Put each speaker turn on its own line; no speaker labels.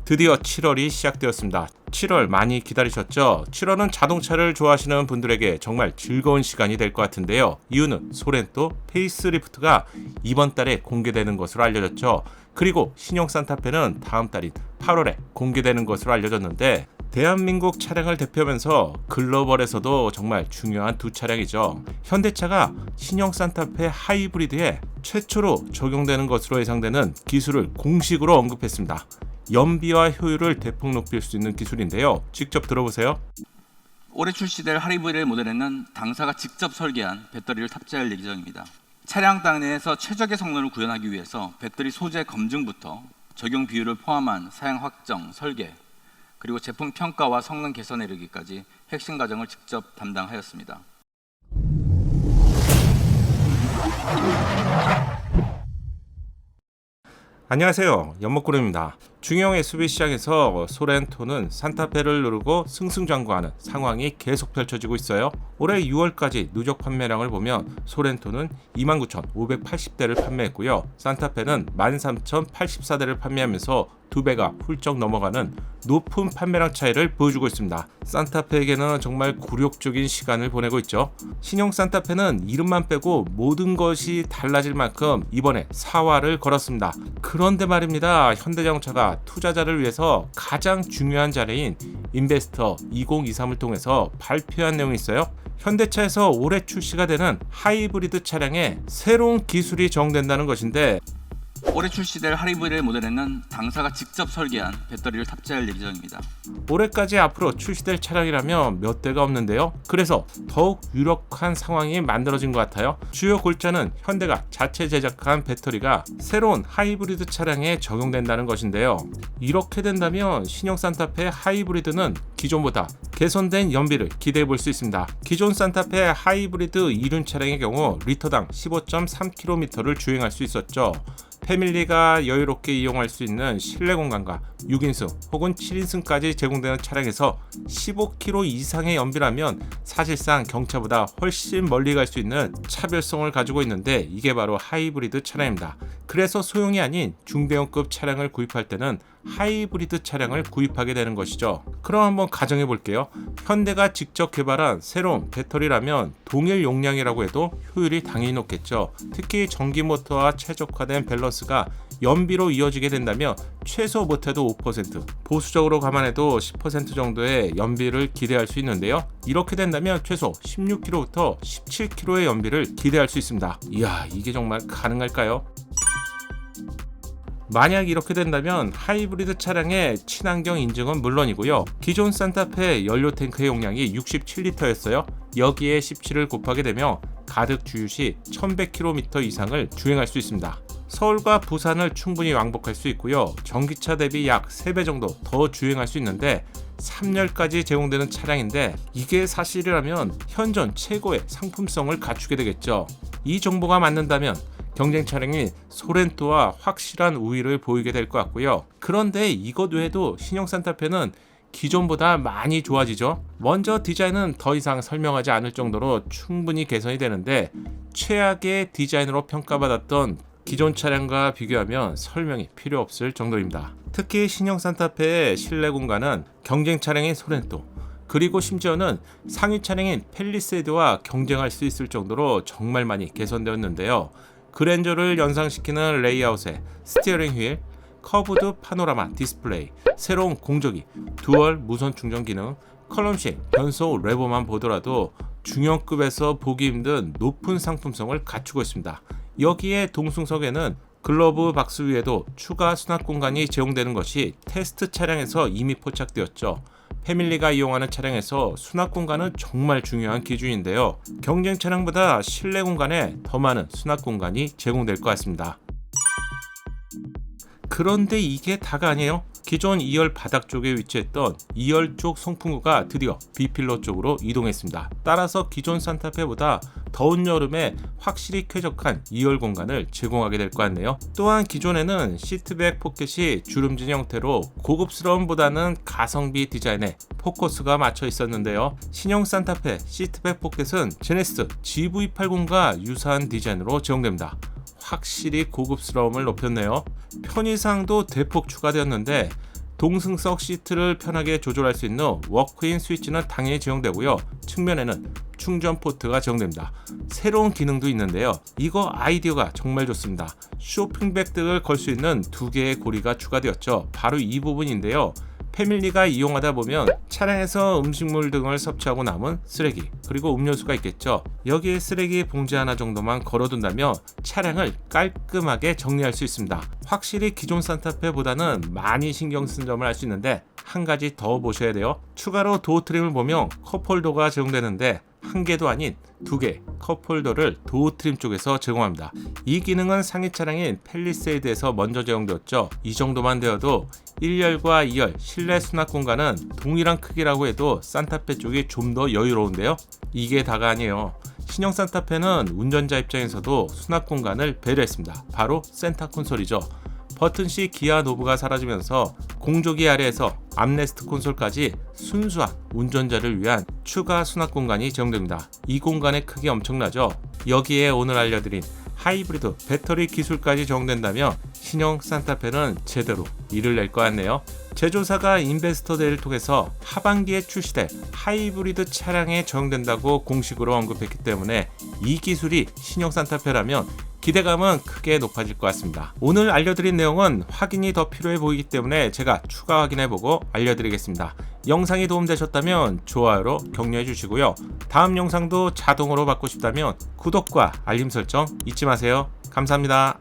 드디어 7월이 시작되었습니다. 7월 많이 기다리셨죠? 7월은 자동차를 좋아하시는 분들에게 정말 즐거운 시간이 될 것 같은데요. 이유는 소렌토 페이스리프트가 이번 달에 공개되는 것으로 알려졌죠. 그리고 신형 산타페는 다음 달인 8월에 공개되는 것으로 알려졌는데, 대한민국 차량을 대표하면서 글로벌에서도 정말 중요한 두 차량이죠. 현대차가 신형 산타페 하이브리드에 최초로 적용되는 것으로 예상되는 기술을 공식으로 언급했습니다. 연비와 효율을 대폭 높일 수 있는 기술인데요. 직접 들어보세요.
올해 출시될 하이브리드 모델에는 당사가 직접 설계한 배터리를 탑재할 예정입니다. 차량당 내에서 최적의 성능을 구현하기 위해서 배터리 소재 검증부터 적용 비율을 포함한 사양 확정, 설계, 그리고 제품 평가와 성능 개선에 이르기까지 핵심 과정을 직접 담당하였습니다.
안녕하세요, 연목구름입니다. 중형 SUV 시장에서 소렌토는 산타페를 누르고 승승장구하는 상황이 계속 펼쳐지고 있어요. 올해 6월까지 누적 판매량을 보면 소렌토는 29,580대를 판매했고요. 산타페는 13,084대를 판매하면서 2배가 훌쩍 넘어가는 높은 판매량 차이를 보여주고 있습니다. 산타페에게는 정말 굴욕적인 시간을 보내고 있죠. 신형 산타페는 이름만 빼고 모든 것이 달라질 만큼 이번에 사활을 걸었습니다. 그런데 말입니다, 현대자동차가 투자자를 위해서 가장 중요한 자리인 인베스터 2023을 통해서 발표한 내용이 있어요. 현대차에서 올해 출시가 되는 하이브리드 차량에 새로운 기술이 적용된다는 것인데,
올해 출시될 하이브리드 모델에는 당사가 직접 설계한 배터리를 탑재할 예정입니다.
올해까지 앞으로 출시될 차량이라면 몇 대가 없는데요. 그래서 더욱 유력한 상황이 만들어진 것 같아요. 주요 골자는 현대가 자체 제작한 배터리가 새로운 하이브리드 차량에 적용된다는 것인데요. 이렇게 된다면 신형 산타페 하이브리드는 기존보다 개선된 연비를 기대해 볼 수 있습니다. 기존 산타페 하이브리드 이륜 차량의 경우 리터당 15.3km를 주행할 수 있었죠. 패밀리가 여유롭게 이용할 수 있는 실내 공간과 6인승 혹은 7인승까지 제공되는 차량에서 15km 이상의 연비라면 사실상 경차보다 훨씬 멀리 갈 수 있는 차별성을 가지고 있는데, 이게 바로 하이브리드 차량입니다. 그래서 소형이 아닌 중대형급 차량을 구입할 때는 하이브리드 차량을 구입하게 되는 것이죠. 그럼 한번 가정해 볼게요. 현대가 직접 개발한 새로운 배터리라면 동일 용량이라고 해도 효율이 당연히 높겠죠. 특히 전기 모터와 최적화된 밸런스가 연비로 이어지게 된다면 최소 못해도 5%, 보수적으로 감안해도 10% 정도의 연비를 기대할 수 있는데요. 이렇게 된다면 최소 16km부터 17km의 연비를 기대할 수 있습니다. 이야, 이게 정말 가능할까요? 만약 이렇게 된다면 하이브리드 차량의 친환경 인증은 물론이고요. 기존 산타페 연료 탱크의 용량이 67리터였어요. 여기에 17을 곱하게 되면 가득 주유 시 1100km 이상을 주행할 수 있습니다. 서울과 부산을 충분히 왕복할 수 있고요. 전기차 대비 약 3배 정도 더 주행할 수 있는데 3열까지 제공되는 차량인데, 이게 사실이라면 현존 최고의 상품성을 갖추게 되겠죠. 이 정보가 맞는다면 경쟁 차량인 소렌토와 확실한 우위를 보이게 될 것 같고요. 그런데 이것 외에도 신형 산타페는 기존보다 많이 좋아지죠. 먼저 디자인은 더 이상 설명하지 않을 정도로 충분히 개선이 되는데, 최악의 디자인으로 평가받았던 기존 차량과 비교하면 설명이 필요 없을 정도입니다. 특히 신형 산타페의 실내 공간은 경쟁 차량인 소렌토, 그리고 심지어는 상위 차량인 팰리세이드와 경쟁할 수 있을 정도로 정말 많이 개선되었는데요. 그랜저를 연상시키는 레이아웃에 스티어링 휠, 커브드 파노라마 디스플레이, 새로운 공조기, 듀얼 무선 충전 기능, 컬럼식 변속 레버만 보더라도 중형급에서 보기 힘든 높은 상품성을 갖추고 있습니다. 여기에 동승석에는 글러브 박스 위에도 추가 수납 공간이 제공되는 것이 테스트 차량에서 이미 포착되었죠. 패밀리가 이용하는 차량에서 수납 공간은 정말 중요한 기준인데요. 경쟁 차량보다 실내 공간에 더 많은 수납 공간이 제공될 것 같습니다. 그런데 이게 다가 아니에요. 기존 2열 바닥 쪽에 위치했던 2열 쪽 송풍구가 드디어 B필러 쪽으로 이동했습니다. 따라서 기존 산타페보다 더운 여름에 확실히 쾌적한 2열 공간을 제공하게 될 것 같네요. 또한 기존에는 시트백 포켓이 주름진 형태로 고급스러움보다는 가성비 디자인에 포커스가 맞춰 있었는데요. 신형 산타페 시트백 포켓은 제네시스 GV80과 유사한 디자인으로 제공됩니다. 확실히 고급스러움을 높였네요. 편의상도 대폭 추가되었는데 동승석 시트를 편하게 조절할 수 있는 워크인 스위치는 당연히 제공되고요. 측면에는 충전 포트가 제공됩니다. 새로운 기능도 있는데요. 이거 아이디어가 정말 좋습니다. 쇼핑백 등을 걸 수 있는 두 개의 고리가 추가되었죠. 바로 이 부분인데요. 패밀리가 이용하다 보면 차량에서 음식물 등을 섭취하고 남은 쓰레기 그리고 음료수가 있겠죠. 여기에 쓰레기 봉지 하나 정도만 걸어둔다면 차량을 깔끔하게 정리할 수 있습니다. 확실히 기존 산타페보다는 많이 신경 쓴 점을 알 수 있는데 한 가지 더 보셔야 돼요. 추가로 도어 트림을 보면 컵홀더가 제공되는데 한 개도 아닌 두 개 컵홀더를 도어 트림 쪽에서 제공합니다. 이 기능은 상위 차량인 팰리세이드에서 먼저 제공되었죠. 이 정도만 되어도 1열과 2열 실내 수납 공간은 동일한 크기라고 해도 산타페 쪽이 좀 더 여유로운데요. 이게 다가 아니에요. 신형 산타페는 운전자 입장에서도 수납 공간을 배려했습니다. 바로 센터 콘솔이죠. 버튼식 기아 노브가 사라지면서 공조기 아래에서 암레스트 콘솔까지 순수한 운전자를 위한 추가 수납 공간이 제공됩니다. 이 공간의 크기 엄청나죠? 여기에 오늘 알려드린 하이브리드 배터리 기술까지 적용된다면 신형 산타페는 제대로 일을 낼 것 같네요. 제조사가 인베스터 데이를 통해서 하반기에 출시될 하이브리드 차량에 적용된다고 공식으로 언급했기 때문에 이 기술이 신형 산타페라면 기대감은 크게 높아질 것 같습니다. 오늘 알려드린 내용은 확인이 더 필요해 보이기 때문에 제가 추가 확인해보고 알려드리겠습니다. 영상이 도움되셨다면 좋아요로 격려해 주시고요. 다음 영상도 자동으로 받고 싶다면 구독과 알림 설정 잊지 마세요. 감사합니다.